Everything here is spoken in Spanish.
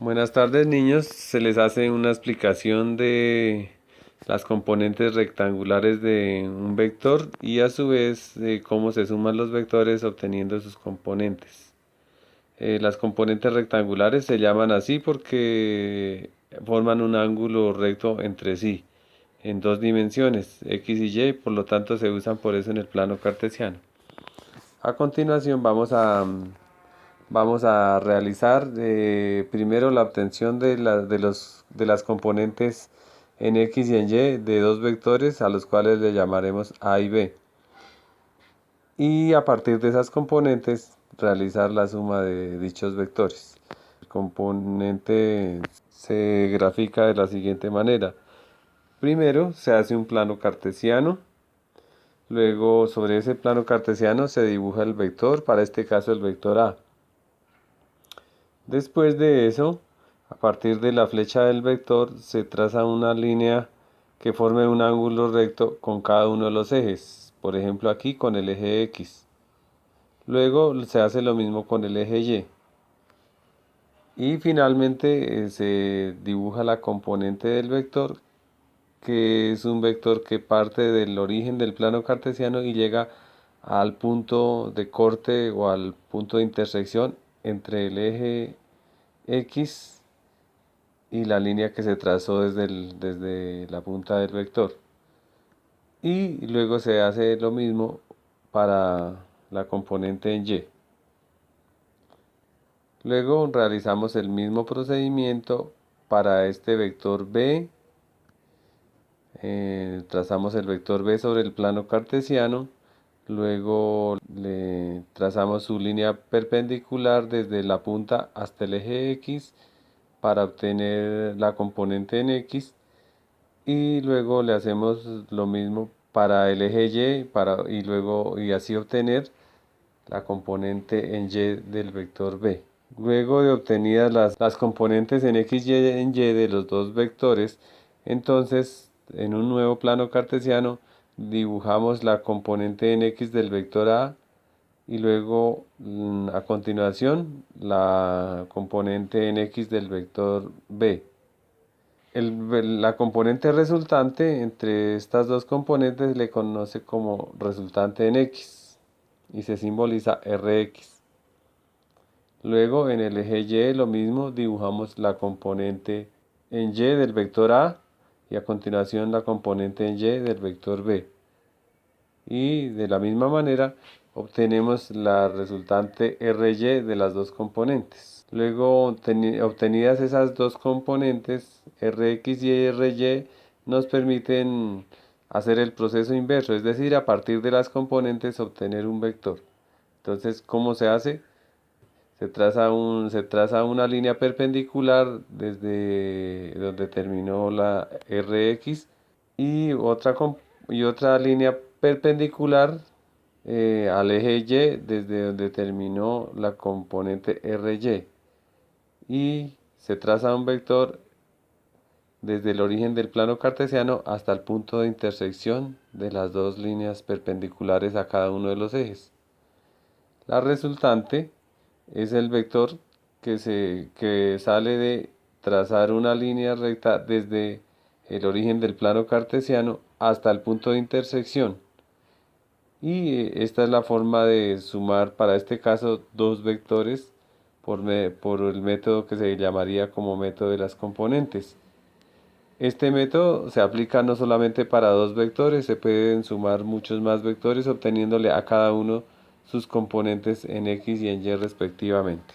Buenas tardes, niños. Se les hace una explicación de las componentes rectangulares de un vector y a su vez de cómo se suman los vectores obteniendo sus componentes. Las componentes rectangulares se llaman así porque forman un ángulo recto entre sí en dos dimensiones, x y y, por lo tanto se usan por eso en el plano cartesiano. A continuación vamos a realizar primero la obtención de las componentes en X y en Y de dos vectores a los cuales le llamaremos A y B. Y a partir de esas componentes realizar la suma de dichos vectores. El componente se grafica de la siguiente manera. Primero se hace un plano cartesiano. Luego sobre ese plano cartesiano se dibuja el vector, para este caso el vector A. Después de eso, a partir de la flecha del vector se traza una línea que forme un ángulo recto con cada uno de los ejes. Por ejemplo aquí con el eje X. Luego se hace lo mismo con el eje Y. Y finalmente se dibuja la componente del vector, que es un vector que parte del origen del plano cartesiano y llega al punto de corte o al punto de intersección entre el eje X y la línea que se trazó desde la punta del vector. Y luego se hace lo mismo para la componente en Y. Luego realizamos el mismo procedimiento para este vector B. Trazamos el vector B sobre el plano cartesiano. Luego le trazamos su línea perpendicular desde la punta hasta el eje X para obtener la componente en X. Y luego le hacemos lo mismo para el eje Y y así obtener la componente en Y del vector B. Luego de obtenidas las componentes en X y en Y de los dos vectores, entonces en un nuevo plano cartesiano dibujamos la componente en X del vector A y luego a continuación la componente en X del vector B. La componente resultante entre estas dos componentes se le conoce como resultante en X y se simboliza Rx. Luego en el eje Y lo mismo, dibujamos la componente en Y del vector A y a continuación la componente en Y del vector B. Y de la misma manera obtenemos la resultante Ry de las dos componentes. Luego obtenidas esas dos componentes, Rx y Ry, nos permiten hacer el proceso inverso, es decir, a partir de las componentes obtener un vector. Entonces, ¿cómo se hace? Se traza una línea perpendicular desde donde terminó la Rx y otra línea perpendicular al eje Y desde donde terminó la componente Ry. Y se traza un vector desde el origen del plano cartesiano hasta el punto de intersección de las dos líneas perpendiculares a cada uno de los ejes. La resultante es el vector que sale de trazar una línea recta desde el origen del plano cartesiano hasta el punto de intersección. Y esta es la forma de sumar para este caso dos vectores por el método que se llamaría como método de las componentes. Este método se aplica no solamente para dos vectores, se pueden sumar muchos más vectores obteniéndole a cada uno sus componentes en X y en Y respectivamente.